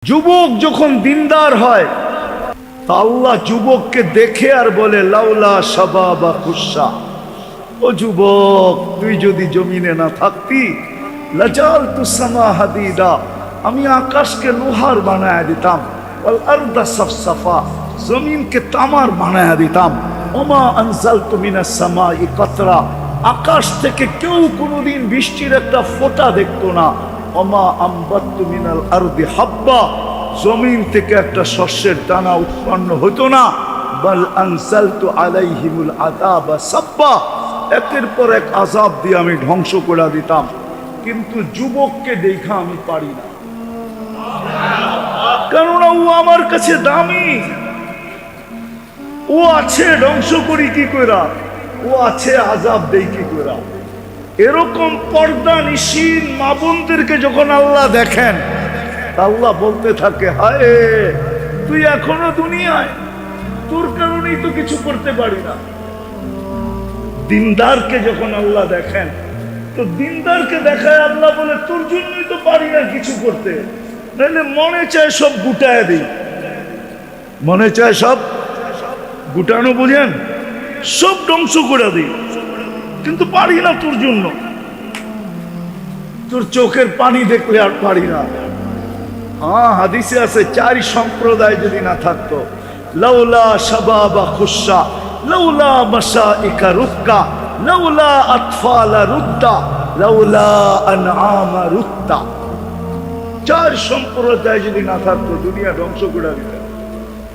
যুবক যখন দিনদার হয় তা আল্লাহ যুবককে দেখে আর বলে লাউলা শাবাবা খুশা, ও যুবক তুই যদি জমিনে না থাকতি লাজালতু সামা হাদিদা, আমি আকাশকে লোহার বানায়া দিতাম, ওয়াল আরদা সাফসাফা, জমিনকে তামার বানায়া দিতাম, ওমা আনজালতু মিনাস সামাই কাতরা, আকাশ থেকে কেউ কোনোদিন বৃষ্টির একটা ফোঁটা দেখতো না, ওমা আম্বাতু মিনাল আরদি হাব্বা, জমিন থেকে একটা শস্যের দানা উৎপন্ন হতো না, বাল আনজালতু আলাইহিমুল আযাবা সাব্বা, একের পর এক আযাব দিয়ে আমি ধ্বংস করে দিতাম। কিন্তু যুবককে দেখা আমি পারি না, কেননা ও আমার কাছে দামি, ও আছে ধ্বংস করি কি কইরা, ও আছে আযাব দেই কি কইরা। এরকম পর্দা নিশীন মা বোনদেরকে যখন আল্লাহ দেখেন, আল্লাহ বলতে থাকে হায় তুই এখনো দুনিয়ায়, তোর কারণেই তো কিছু করতে পারি না। দিনদারকে যখন আল্লাহ দেখেন, তো দিনদারকে দেখায় আল্লাহ বলে তোর জন্যই তো পারি না কিছু করতে, নাহলে মনে চায় সব গুটায় দিই, মনে চায় সব গুটানো, বুঝেন, সব ধ্বংস করে দিই, কিন্তু পারি না তোর জন্য, তোর চোখের পানি দেখলে আর পারি না। হ্যাঁ, হাদিসে আছে চারি সম্প্রদায় যদি না থাকতো, লাউলা শাবাবা খুশা, লাউলা মাশাইকা রুক্কা, লাউলা আতফালা রুদ্দা, লাউলা আনআমা রুত্তা, চার সম্প্রদায় যদি না থাকতো দুনিয়া ধ্বংস করে দিতেন।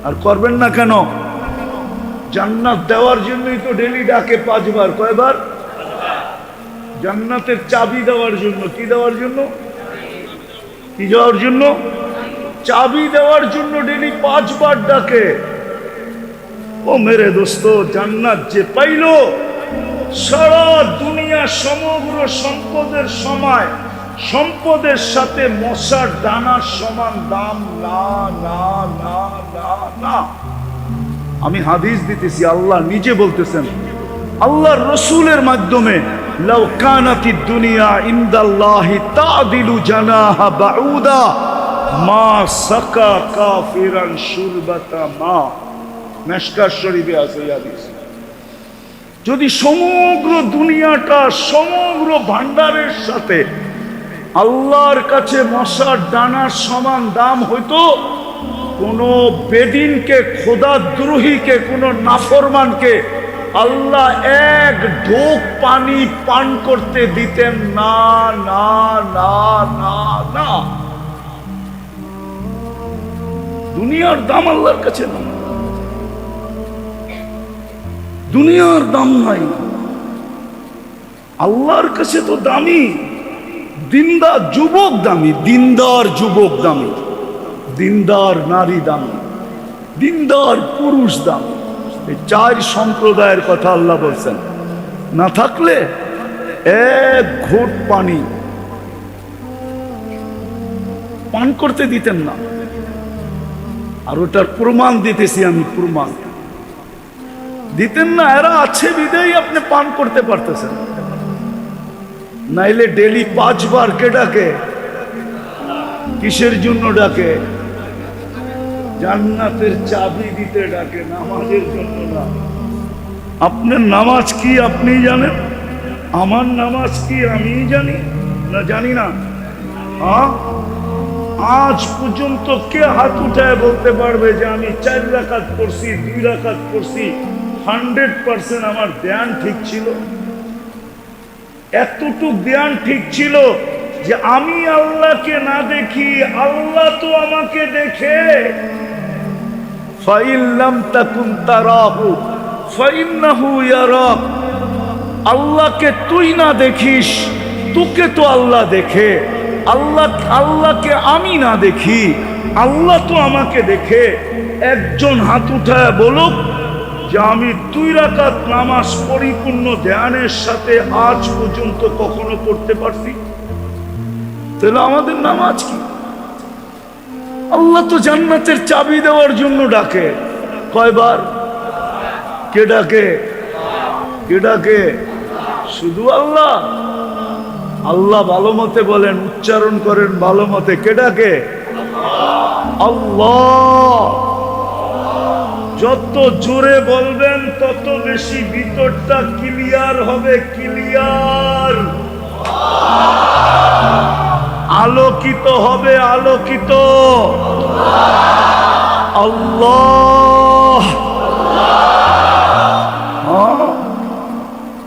আর করবেন না কেন? জান্নাত দেওয়ার জন্যই তো ডেলি ডাকে 5 বার। কয়বার? জান্নাতের চাবি দেওয়ার জন্য। কি দেওয়ার জন্য? কি দেওয়ার জন্য? চাবি দেওয়ার জন্য ডেলি 5 বার ডাকে। ও মেরে দোস্ত, জান্নাত যে পাইল, সারা দুনিয়া সমগ্র সম্পদের সময় সম্পদের সাথে মশার দানার সমান দাম না না না না না। আমি হাদিস দিতেছি, আল্লাহ নিজে বলতেছেন, আল্লাহর রসুলের মাধ্যমে, লাউ কানাতিদ দুনিয়া ইনদাল্লাহি তাদিলু জানাহা বাউদা মা সাকা কাফিরান শুরবাতা মা। মিশকাত শরীফে আছে এই হাদিস। যদি সমগ্র দুনিয়াটা সমগ্র ভান্ডারের সাথে আল্লাহর কাছে মশার দানার সমান দাম হইতো, কোন বেদিনকে, খোদাদ্রোহীকে, কোন নাফরমানকে আল্লাহ এক ঢোক পানি পান করতে দিতেন না না না না না। দুনিয়ার দাম আল্লাহর কাছে না, দুনিয়ার দাম নাই, আল্লাহর কাছে তো দামি। দিনদার যুবক দামি, দিনদার যুবক দামি, দিনদার নারী দামি, দিনদার পুরুষ দামি। এই 4 সম্প্রদায়ের কথা আল্লাহ বলছেন। না থাকলে এক ঘোট পানি পান করতে দিতেন না। আর ওটার প্রমাণ দিতেছি আমি, প্রমাণ দিতেন না। এরা আছে বিদেই আপনি পান করতে পারতেছেন, নাইলে ডেলি 5 বার কে ডাকে? কিসের জন্য ডাকে? জান্নাতের চাবি দিতে ডাকে, নামাজের জন্য না। আপনার নামাজ কি আপনি জানেন? আমার নামাজ কি আমি জানি না? জানি না। আজ পর্যন্ত কে হাত উঠায় বলতে পারবে যে আমি 4 রাকাত পড়ছি, 2 রাকাত পড়ছি, 100% আমার ধ্যান ঠিক ছিল? এতটুক ধ্যান ঠিক ছিল যে আমি আল্লাহকে না দেখি, আল্লাহ তো আমাকে দেখে। ফাইল্লাম তাকুন তারাহু ফাইন্নাহু ইয়ারাক, আল্লাহকে তুই না দেখিস, তোকে তো আল্লাহ দেখে। আল্লাহকে আমি না দেখি, আল্লাহ তো আমাকে দেখে। একজন হাত উঠায় বলুক যে আমি 2 রাকাত নামাজ পরিপূর্ণ ধ্যানের সাথে আজ পর্যন্ত কখনো পড়তে পারছি? তাহলে আমাদের নামাজ কি? আল্লাহ তো জান্নাতের চাবি দেওয়ার জন্য ডাকে। কয়বার? কে ডাকে? কে ডাকে? শুধু আল্লাহ। আল্লাহ ভালো মতে বলেন, উচ্চারণ করেন ভালো মতে, কে ডাকে? আল্লাহ। যত জোরে বলবেন তত বেশি ভিতরটা ক্লিয়ার হবে, ক্লিয়ার, আলোকিত হবে, আলোকিত। আল্লাহ।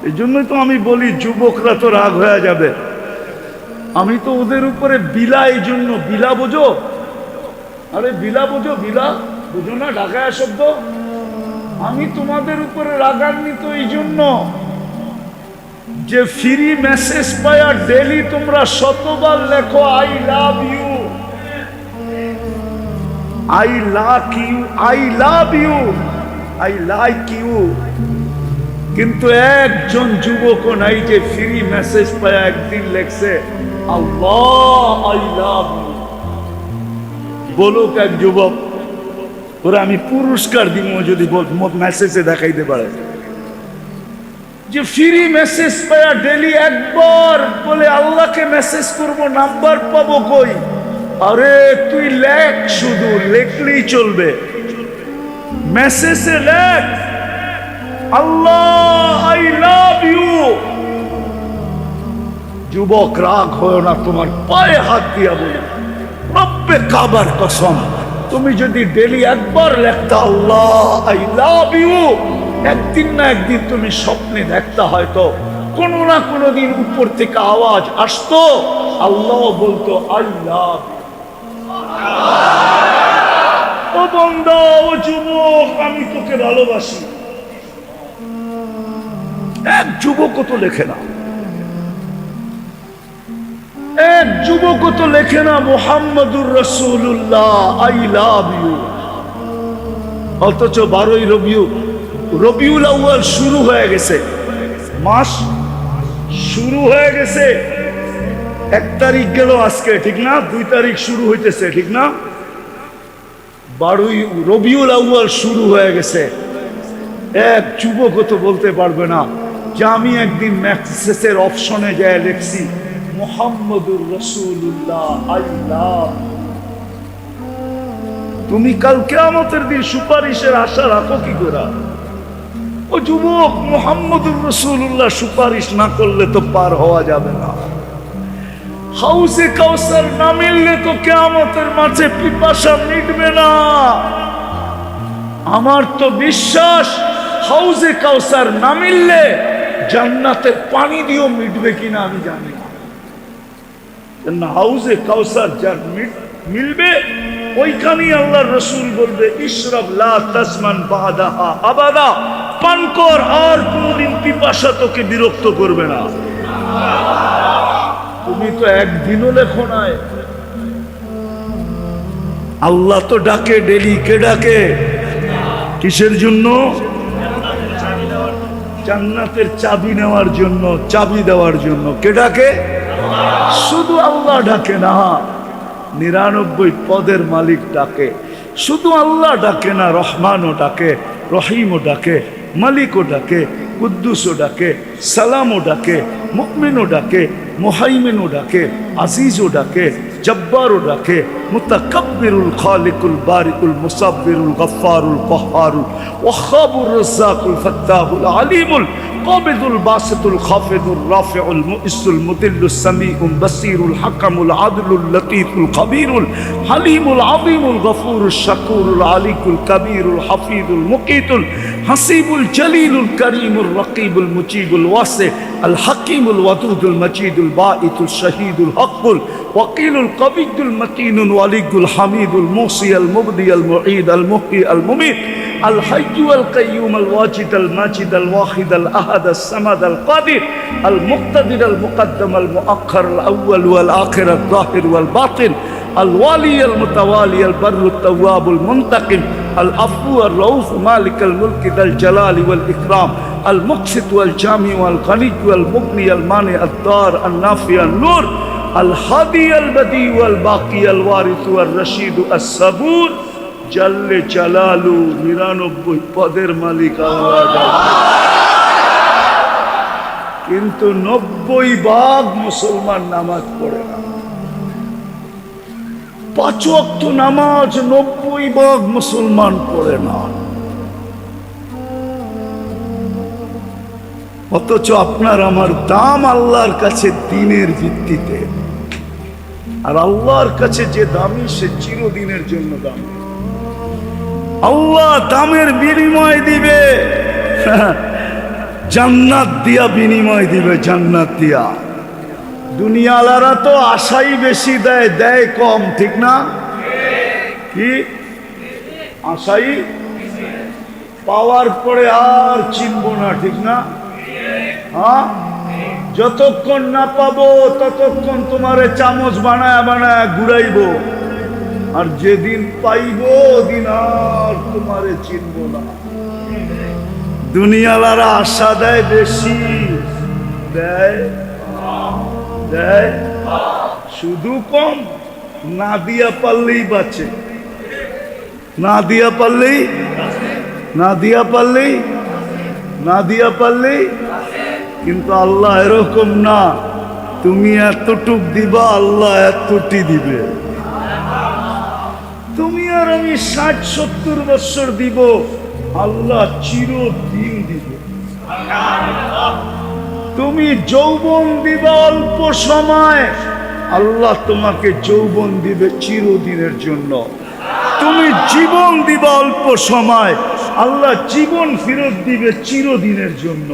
এই জন্যই তো আমি বলি যুবকরা তো রাগ হয়ে যাবে, আমি তো ওদের উপরে বিলা, এই জন্য বিলা বোঝো, আরে বিলা বোঝো, বিলা বুঝো না ঢাকায় শব্দ? আমি তোমাদের উপরে রাগান্বিত এই জন্য যে ফ্রি মেসেজ পায়া ডেলি তোমরা শতবার লেখো I love you, I love you, I love you, I like you, কিন্তু একজন যুবক নাই যে ফ্রি মেসেজ পায়া একদিন লেখছে আল্লাহ আই লাভ ইউ। বলুক এক যুবক, ওরা আমি পুরস্কার দিব যদি মেসেজে দেখাইতে পারে যে ফ্রি মেসেজ পায়া ডেলি একবার বলে আল্লাহকে মেসেজ করব, নাম্বার পাবো কই? আরে তুই লেখ, শুধু লেখলেই চলবে, মেসেজে লেখ আল্লাহ আই লাভ ইউ। যুবক রাগ হয় না, তোমার পায়ে হাত দিয়া বলি রব্বে কাবার কসম, তুমি যদি ডেলি একবার লেখতা আল্লাহ আই লাভ ইউ, একদিন না একদিন তুমি স্বপ্নে দেখতা, হয়তো কোনো না কোনো দিন উপর থেকে আওয়াজ আসতো, আল্লাহ বলতো আই লাভ ইউ। ও বান্দা, ও যুবক, আমি তোকে ভালোবাসি। এক যুবকও তো লেখে না, এক যুবকও তো লেখে না মুহাম্মাদুর রাসূলুল্লাহ আই লাভ ইউ। অথচ 12ই রবিউল আউয়াল শুরু হয়ে গেছে, মাস শুরু হয়ে গেছে, 1 তারিখ গেল আজকে, ঠিক না? 2 তারিখ শুরু হইতেছে, ঠিক না? 12ই রবিউল আউয়াল শুরু হয়ে গেছে। এক যুবকও তো বলতে পারবে না যে আমি একদিন মেসেজের অপশনে যায় লিখছি মুহাম্মাদুর রাসূলুল্লাহ আই লাভ। তুমি কাল কিয়ামতের দিন সুপারিশের আশা রাখো কি করে? ও যুবক, মুহাম্মাদুর রাসূলুল্লাহ সুপারিশ না করলে তো পার হওয়া যাবে না। হাউজে কাউসার না মিললে তো কিয়ামতের মাঝে পিপাসা মিটবে না। আমার তো বিশ্বাস হাউজে কাউসার না মিললে জান্নাতের পানি দিয়েও মিটবে কিনা আমি জানি না। হাউজে কাউসার যার মিলবে ওইখানেই আল্লাহর রাসূল বলবে ইশরাব লা তাসমান বাদাহা আবাদা, পান কর, আর কোনদিন পিপাসা তোকে বিরক্ত করবে না। তুমি তো একদিনও লেখো নাই। আল্লাহ তো ডাকে ডেলি, কে ডাকে? কিসের জন্য? জান্নাতের চাবি নেওয়ার জন্য, চাবি দেওয়ার জন্য। কে ডাকে? শুধু আল্লাহ ডাকে না, 99 পদের মালিক ডাকে। শুধু আল্লাহ ডাকে না, রহমানও ডাকে, রহিমও ডাকে, মালিকও ডাকে, কুদ্দুসও ডাকে, সালামও ডাকে, মুমিনও ডাকে, মুহাইমিনও ডাকে, আজিজও ডাকে, জব্বারও ডাকে, মুতাকাব্বিরুল খালিকুল বারিকুল মুসাব্বিরুল গফফারুল কহ্হারুল ওয়াহ্হাবুর রাজ্জাকুল ফাত্তাহুল আলিমুল কাবিদুল বাসিতুল খাফিদুর রাফিউল মুইসুল মুদিল্লুস সামিউল বাসিরুল হাকামুল আদলুল লতীফুল খবীরুল হালিমুল আযীমুল গফুরুশ শাকুরুল আলিকুল কবীরুল হাফিজুল মুকীতুল হাসিবুল জলিলুল করিমুর রকিবুল মুজিবুল ওয়াসি আল হাকিমুল ওয়াদুদুল মজিদুল বাঈতুল শহীদুল হকুল ওয়াকিলুল কবিয়ুল মতিনুল ওয়ালিয়ুল হামিদুল মুসি আল মুবদি আল মুঈদ আল মুহয়ি আল মুমীত الحي القيوم الواجد الماجد الواحد الأحد الصمد القادر المقتدر المقدم المؤخر الأول والآخر الظاهر والباطن الوالي المتوالي البر التواب المنتقم العفو الرؤوف مالك الملك ذا الجلال والإكرام المقسط والجامع والغني والمغني المانع الضار النافع النور الهادي البديع والباقي الوارث والرشيد الصبور জাল্লে জালালু 99 পদের মালিক আল্লাহ। কিন্তু 90 ভাগ মুসলমান নামাজ পড়ে না। 5 ওয়াক্ত নামাজ 90% মুসলমান পড়ে না, অথচ আপনার আমার দাম আল্লাহর কাছে দিনের ভিত্তিতে। আর আল্লাহর কাছে যে দামি সে চিরদিনের জন্য দামি। আল্লাহ দামের বিনিময় দিবে, জান্নাত দিয়া বিনিময় দিবে, জান্নাত দিয়া। দুনিয়ালারা তো আশাই বেশি দেয়, দেয় কম, ঠিক না? কি আশাই পাওয়ার পরে আর চিনব না, ঠিক না? হ্যাঁ, যতক্ষণ না পাবো ততক্ষণ তোমারে চামচ বানায় বানায় ঘুরাইব, আর যেদিন পাইব ওদিন আর তোমারে চিনব না। দুনিয়ালারা আশা দেয় বেশি, দেয় দেয় শুধু কম। না দিয়া পারলেই বাঁচে, না দিয়া পারলেই, না দিয়া পারলেই, না দিয়া পারলেই। কিন্তু আল্লাহ এরকম না, তুমি এতটুক দিবা আল্লাহ এতটি দিবে। তুমি আর আমি 60-70 বছর দিব, আল্লাহ চিরদিন দিবে। তুমি যৌবন দিবা অল্প সময়, আল্লাহ তোমাকে যৌবন দিবে চিরদিনের জন্য। তুমি জীবন দিবা অল্প সময়, আল্লাহ জীবন ফেরত দিবে চিরদিনের জন্য।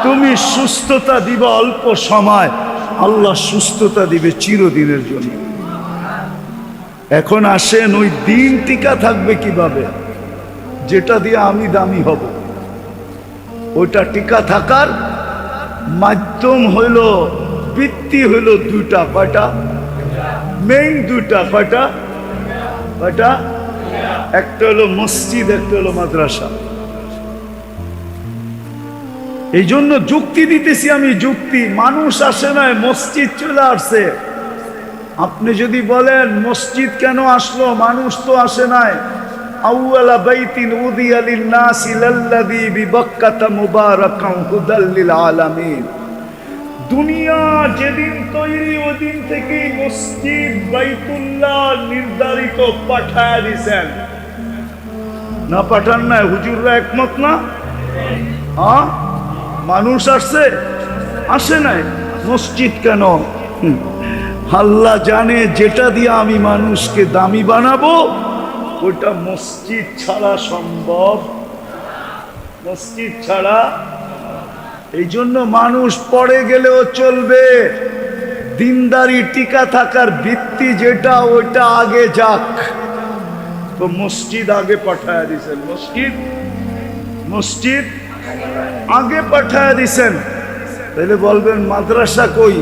তুমি সুস্থতা দিবা অল্প সময়, আল্লাহ সুস্থতা দিবে চিরদিনের জন্য। এখন আসেন, ওই দিন টিকা থাকবে কিভাবে? যেটা দিয়ে আমি দামি হব, ওইটা টিকা থাকার মাধ্যম হইল, ভিত্তি হইল দুইটা। কয়টা? মেইন দুইটা। কয়টা? কয়টা? একটা হলো মসজিদ, একটা হলো মাদ্রাসা। এই জন্য যুক্তি দিতেছি আমি, যুক্তি। মানুষ আসে নাই, মসজিদ চলে আসছে। আপনি যদি বলেন মসজিদ কেন আসলো, মানুষ তো আসে নাই। আউয়ালা বাইতিন উদিয়া লিন-নাসি লাল্লাযী বিবাক্কাতা মুবারাকান হুদাল লিল আলামিন। দুনিয়া যেদিন তৈরি ওদিন থেকেই মসজিদ বাইতুল্লাহ নির্ধারিত পাঠায় দিয়েছেন। না পাঠান নাই? হুজুররা একমত না? হ্যাঁ, মানুষ আসছে, আসে নাই। মসজিদ কেন? আল্লাহ জানে যেটা দিয়ে আমি মানুষকে দামি বানাবো ওটা মসজিদ ছাড়া সম্ভব, মসজিদ ছাড়া। এই জন্য মানুষ পড়ে গেলেও চলবে, দিনদারি টিকা থাকার ভিত্তি যেটা ওইটা আগে যাক। তো মসজিদ আগে পাঠায় দিছেন, মসজিদ মসজিদ আগে পাঠায় দিছেন। তাহলে বলবেন মাদ্রাসা কই?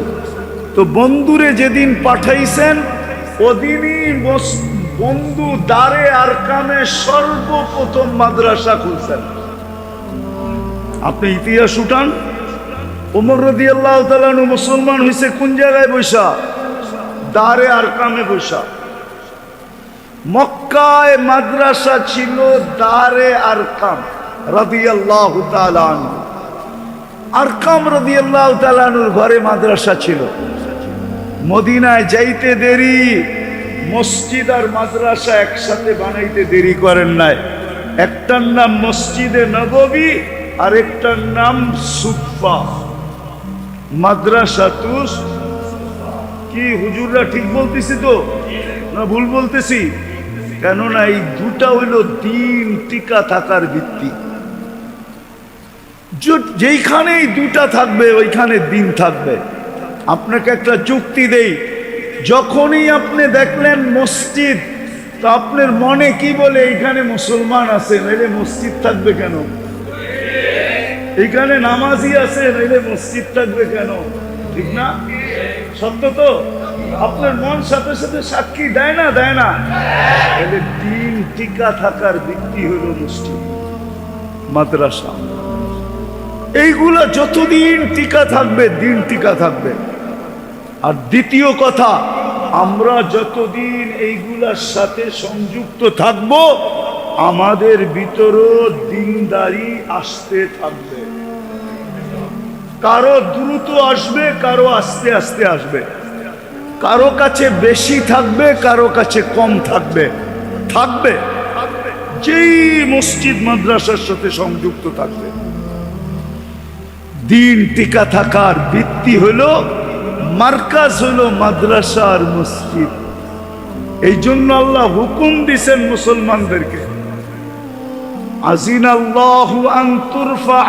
তো বন্ধুরে যেদিন পাঠাইছেন ওদিনই বন্ধু দারে আরকামে সর্বপ্রথম মাদ্রাসা খুলছেন। আপনি ইতিহাস উঠান, ওমর রাদিয়াল্লাহু তাআলা আনহু মুসলমান হইছে কোন জায়গায় বৈশা? দারে আরকামে বৈশা। মক্কায় মাদ্রাসা ছিল দারে আরকাম রাদিয়াল্লাহু তাআলা আনহু। আরকাম রাদিয়াল্লাহু তাআলা আনহুর ঘরে মাদ্রাসা ছিল। মদিনায় যাইতে দেরি, মসজিদ আর মাদ্রাসা একসাথে বানাইতে দেরি করেন নাই। একটার নাম মসজিদে নববী আর একটার নাম সুফা, মাদ্রাসা তুস। কি হুজুররা ঠিক বলতেছি তো না ভুল বলতেছি? কেননা এই দুটা হইল দিন টিকা থাকার ভিত্তি। যেইখানেই দুটা থাকবে ওইখানে দিন থাকবে। আপনাকে একটা যুক্তি দেই, যখনই আপনি দেখলেন মসজিদ, তো আপনার মনে কি বলে? এইখানে মুসলমান আছে, নাইলে মসজিদ থাকবে কেন? এইখানে নামাজি আছে, নাইলে মসজিদ থাকবে কেন? ঠিক না? সত্য তো? আপনার মন সাথে সাথে সাক্ষী দেয় না? দেয় না? তাহলে দিন টিকা থাকার ভিত্তি হলো মসজিদ, মাদ্রাসা। এইগুলা যতদিন টিকা থাকবে দিন টিকা থাকবে। আর দ্বিতীয় কথা, আমরা যতদিন এইগুলার সাথে সংযুক্ত থাকব আমাদের ভিতরও দিনদারি আসতে থাকবে। কারো দ্রুত আসবে, কারো আস্তে আস্তে আসবে। কারো কাছে বেশি থাকবে, কারো কাছে কম থাকবে। থাকবে যেই মসজিদ মাদ্রাসার সাথে সংযুক্ত থাকবে। দিন টিকা থাকার ভিত্তি হলো, মার্কাজ হলো মাদ্রাসা আর মসজিদ। এই জন্য আল্লাহ হুকুম দিছেন মুসলমানদেরকে, আজিনাল্লাহু আন তুরফা,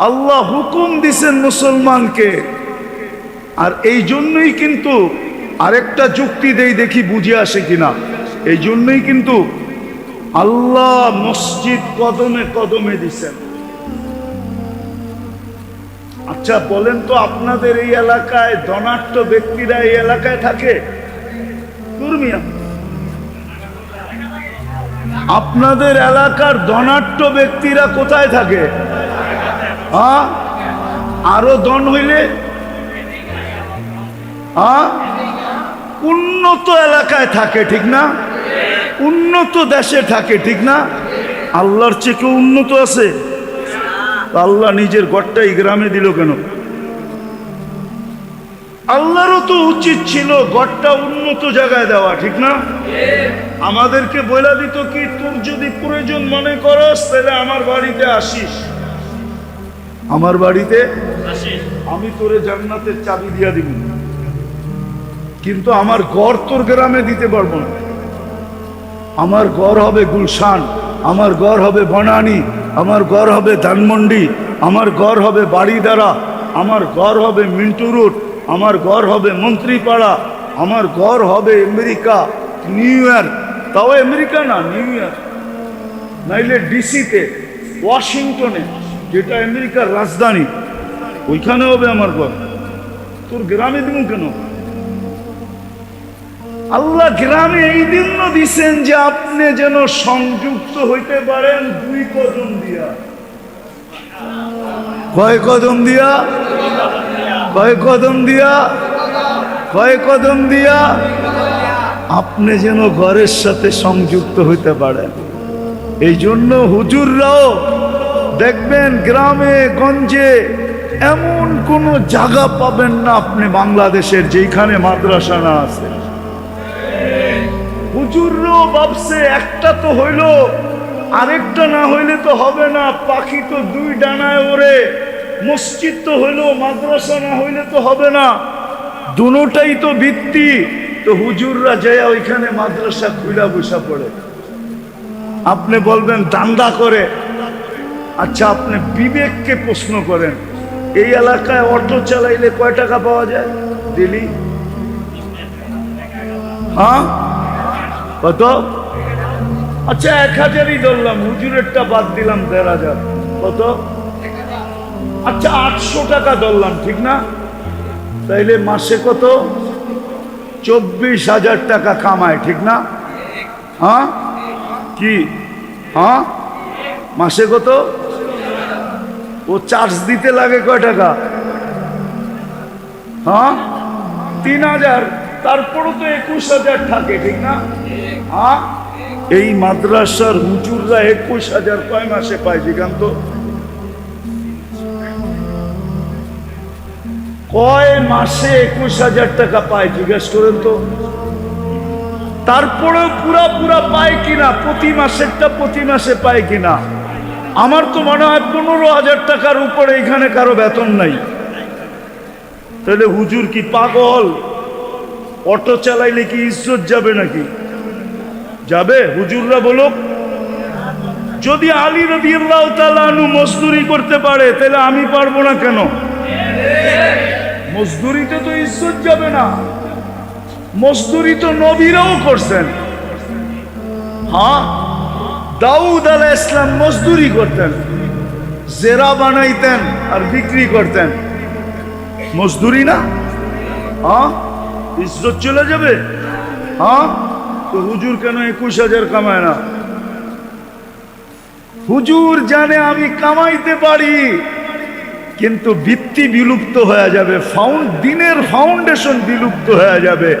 আল্লাহ হুকুম দিছেন মুসলমানকে। আর এই জন্যই কিন্তু আরেকটা যুক্তি দেই, দেখি বুঝে আসে কিনা। এই জন্যই কিন্তু আল্লাহ মসজিদ কদমে কদমে দিছেন। আচ্ছা বলেন তো, আপনাদের এই এলাকায় ধনাঢ্য ব্যক্তিরা এই এলাকায় থাকে? দুর্মিয়া, আপনাদের এলাকার ধনাঢ্য ব্যক্তিরা কোথায় থাকে? হ্যাঁ, আরো ধন হইলে উন্নত এলাকায় থাকে, ঠিক না? উন্নত দেশে থাকে, ঠিক না? আল্লাহর চেয়ে কেউ উন্নত আছে? আল্লাহ নিজের ঘরটাই গ্রামে দিল কেন? আল্লাহরও তো উচিত ছিল ঘরটা উন্নত জায়গায় দেওয়া, ঠিক না? আমাদেরকে বলে দিত কি, তোর যদি প্রয়োজন মনে করস তাহলে আমার বাড়িতে আসিস, আমার বাড়িতে আমি তোরে জান্নাতের চাবি দিয়া দিব, কিন্তু আমার ঘর তোর গ্রামে দিতে পারবো না। আমার ঘর হবে গুলশান, আমার ঘর হবে বনানী, আমার ঘর হবে ধানমন্ডি, আমার ঘর হবে বাড়িদারা, আমার ঘর হবে মিন্টু রোড, আমার ঘর হবে মন্ত্রীপাড়া, আমার ঘর হবে আমেরিকা, নিউ ইয়র্ক। তাও আমেরিকা না, নিউ ইয়র্ক, নাইলে ডিসিতে, ওয়াশিংটনে, যেটা আমেরিকার রাজধানী, ওইখানে হবে আমার ঘর। তোর গ্রামে দিব কেন? আল্লাহ গ্রামে এই জন্য দিছেন যে আপনি যেন সংযুক্ত হইতে পারেন দুই কদম দিয়া। কয় কদম দিয়া? কয় কদম দিয়া? কয় কদম দিয়া? আপনি যেন ঘরের সাথে সংযুক্ত হইতে পারেন। এই জন্য হুজুররাও দেখবেন গ্রামে গঞ্জে এমন কোন জায়গা পাবেন না আপনি বাংলাদেশের যেখানে মাদ্রাসা না আছে। হুজুররাও ভাবছে একটা তো হইল, আরেকটা না হইলে তো হবে না, পাখি তো দুই ডানায় ওড়ে, মসজিদ তো হইলো, মাদ্রাসা না হইলে তো হবে না, দুটোটাই তো ভিত্তি। তো হুজুররা যায় ওইখানে মাদ্রাসা খুইলা বসা পড়ে। আপনি বলবেন দান্দা করে। আচ্ছা আপনি বিবেককে প্রশ্ন করেন, এই এলাকায় অটো চালাইলে কয় টাকা পাওয়া যায় ডেলি? হ্যাঁ, কত? আচ্ছা 1000ই ধরলাম, হুজুরেরটা বাদ দিলাম 1500, কত? আচ্ছা 800 টাকা ধরলাম, ঠিক না? তাইলে মাসে কত? 24,000 টাকা কামায়, ঠিক না? হ্যাঁ কি? হ্যাঁ, মাসে কত? ও চার্জ দিতে লাগে কয় টাকা? হ্যাঁ 3000, তারপরও তো 21,000 থাকে, ঠিক না? হ্যাঁ, এই মাদ্রাসার হুজুররা 21,000 কয় মাসে পায়? জিজ্ঞান তো, কয় মাসে 21,000 টাকা পায়? জিজ্ঞাসা করেন তো। তারপরেও পুরা পায় কিনা? প্রতি মাসেরটা প্রতি মাসে পায় কিনা? আমার তো মনে হয় 15,000 টাকার উপরে এখানে কারো বেতন নাই। তাহলে হুজুর কি পাগল? অটো চালাইলে কি ইজ্জত যাবে নাকি? যাবে? হুজুররা বলো, যদি আলী রাদিয়াল্লাহু তাআলা আনহু মজদুরি করতে পারে তাহলে আমি পারবো না কেন? মজদুরিতে তো ইজ্জত যাবে না। মজদুরি তো নবীরাও করছেন। হ্যাঁ, দাউদ আলাইহিস সালাম মজদুরি করতেন, জেরা বানাইতেন আর বিক্রি করতেন, মজদুরি না? হ্যাঁ, ইজ্জত চলে যাবে। হ্যাঁ, তো হুজুর কেন 21,000 কামায় না? হুজুর জানে আমি কামাইতে পারি, কিন্তু ভিত্তি বিলুপ্ত হয়ে যাবে, দিনের ফাউন্ডেশন বিলুপ্ত হয়ে যাবে,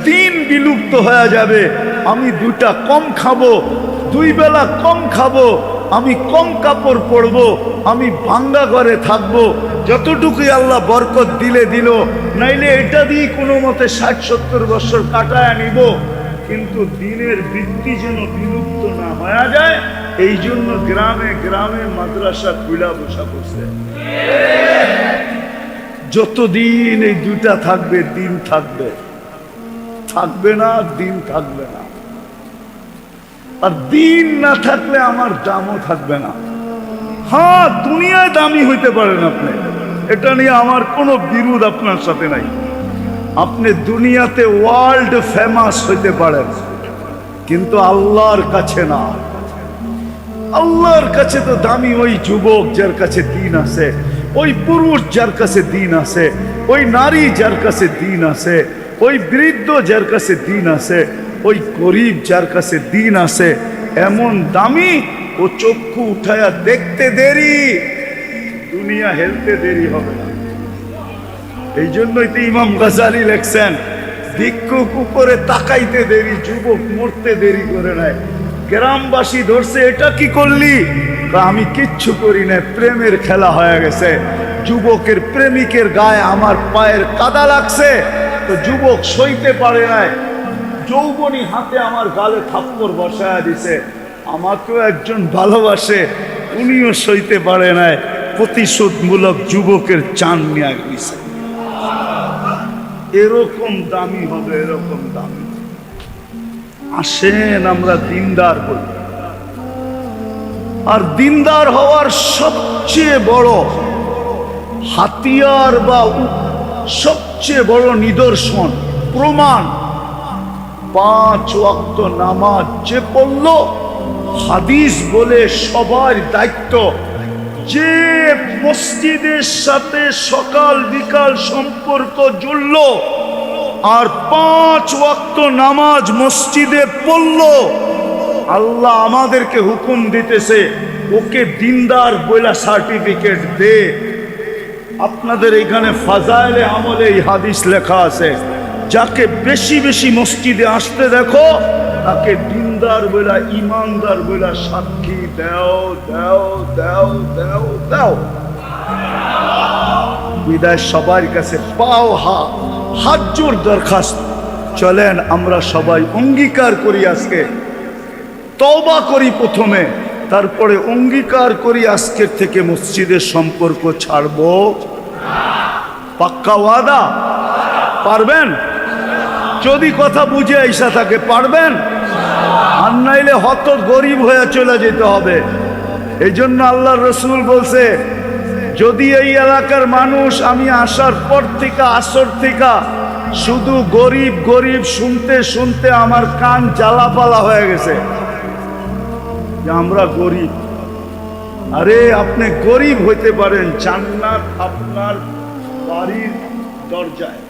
দিন বিলুপ্ত হয়ে যাবে। আমি দুটা কম খাবো, 2 বেলা কম খাবো, আমি কম কাপড় পরবো, আমি ভাঙ্গা ঘরে থাকবো, যতটুকুই আল্লাহ বরকত দিলে দিল, নাইলে এটা দিয়ে কোনো মতে 60-70 বছর কাটায় নিব। কিন্তু দিনের বৃত্তি যেন বিলুপ্ত না হয়ে যায়, এই জন্য গ্রামে গ্রামে মাদ্রাসা খুলা বসা করছে। যতদিন এই দুইটা থাকবে, দিন থাকবে, থাকবে না দিন থাকবে না। আর দিন না থাকলে আমার দামও থাকবে না। হ্যাঁ, দুনিয়ায় দামি হইতে পারেন আপনি, এটা নিয়ে আমার কোনো বিরোধ আপনার সাথে নাই। আপনি দুনিয়াতে ওয়ার্ল্ড ফেমাস হইতে পারেন, কিন্তু আল্লাহর কাছে না। আল্লাহর কাছে তো দামি ওই যুবক যার কাছে দিন আছে, ওই পুরুষ যার কাছে দিন আছে, ওই নারী যার কাছে দিন আছে, ওই বৃদ্ধ যার কাছে দিন আছে, ওই গরিব যার কাছে দিন আছে। এমন দামি, ও চক্ষু উঠায়া দেখতে দেরি, দুনিয়া হেলতে দেরি হবে না। এই জন্যই তো ইমাম গাজালি লেখছেন, ভিক্ষুক উপরে তাকাইতে দেরি, যুবক মরতে দেরি করে নাই। গ্রামবাসী ধরছে, এটা কি করলি? আমি কিচ্ছু করি না, প্রেমের খেলা হয়ে গেছে। যুবকের প্রেমিকের গায়ে আমার পায়ের কাদা লাগছে, তো যুবক সইতে পারে নাই, যৌবনী হাতে আমার গালে থাপ্পড় বসায়া দিছে। আমাকেও একজন ভালোবাসে, উনিও সইতে পারে নাই, প্রতিশোধমূলক যুবকের চান নিয়ে গেছে। এরকম দামি হবে, এরকম দামি। আসেন আমরা দিনদার বলি। আর দিনদার হওয়ার সবচেয়ে বড় হাতিয়ার বা সবচেয়ে বড় নিদর্শন, প্রমাণ, 5 ওয়াক্ত নামাজ যে পড়ল, হাদিস বলে সবার দায়িত্ব, যে মসজিদের সাথে সকাল বিকাল সম্পর্ক জুড়ল আর 5 ওয়াক্ত নামাজ মসজিদে পড়ল, আল্লাহ আমাদেরকে হুকুম দিতেছে, ওকে দিনদার বইলা সার্টিফিকেট দে। আপনাদের এখানে ফাজাইলে আমলে এই হাদিস লেখা আছে, যাকে বেশি বেশি মসজিদে আসতে দেখো, তাকে দিনদার বইলা, ইমানদার বইলা সাক্ষী দাও দাও দাও দাও দাও। বিদায় সবার কাছে পাও হাত জোর দরখাস্ত। চলেন আমরা সবাই অঙ্গীকার করি, আজকে তওবা করি প্রথমে, তারপরে অঙ্গীকার করি আজকের থেকে মসজিদের সম্পর্ক ছাড়বো। পাক্কা ওয়াদা? পারবেন? যদি কথা বুঝে আইসা থাকে পারবেন, আর নাইলে হত গরিব হয়ে চলে যেতে হবে। এই জন্য আল্লাহ রসুল বলছে, যদি এই এলাকার মানুষ আমি আসার পর থেকে, আসর থেকে শুধু গরিব গরিব শুনতে শুনতে আমার কান জ্বালাপালা হয়ে গেছে যে আমরা গরিব। আরে আপনি গরিব হইতে পারেন, জান্নাত আপনার বাড়ির দরজায়,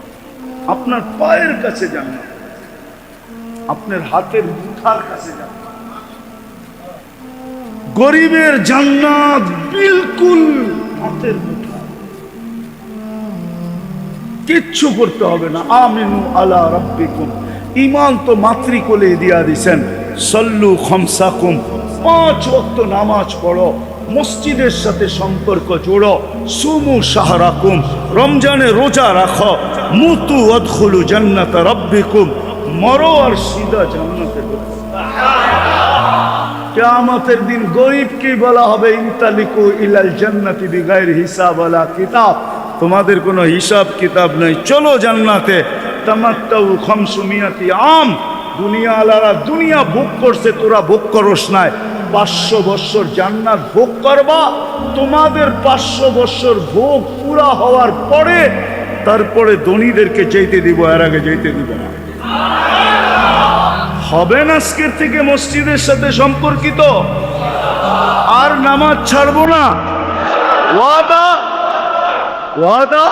আপনার পায়ের কাছে জান্নাত, আপনার হাতের মুঠার কাছে জান্নাত। গরিবের জান্নাত বিলকুল হাতের মুঠা, কিচ্ছু করতে হবে না। আমিনু আলা রাব্বিকুম, ঈমান তো মাতৃকোলে দিয়া দিছেন। সল্লু খামসাকুম, 5 ওয়াক্ত নামাজ পড়ো, মসজিদের সাথে সম্পর্ক জোড়ো। সুমু শাহরাকুম, রমজানে রোজা রাখো। মুতু ওয়াদখুলু জান্নাত রাব্বিকুম, মরো আর সিধা জান্নাতে ঢোকো। কিয়ামতের দিন গরিবকে বলা হবে, ইনতালিকু ইলাল জান্নাতি বিগাইরি হিসাব ওয়ালা কিতাব, তোমাদের কোনো হিসাব কিতাব নেই, চলো জান্নাতে। তামাত্তাউ 500 আম, দুনিয়া আলারা দুনিয়া ভোগ করছে, তোরা ভোগ করস নাই। 500 বছর জান্নাত ভোগ করবা। তোমাদের 500 বছর ভোগ পুরা হওয়ার পরে তারপরে ধনীদেরকে যেতে দিব, এর আগে যেতে দিব না। হবেন আজকের থেকে মসজিদের সাথে সম্পর্কিত, আর নামাজ ছাড়বো না। ওয়াদা? ওয়াদা?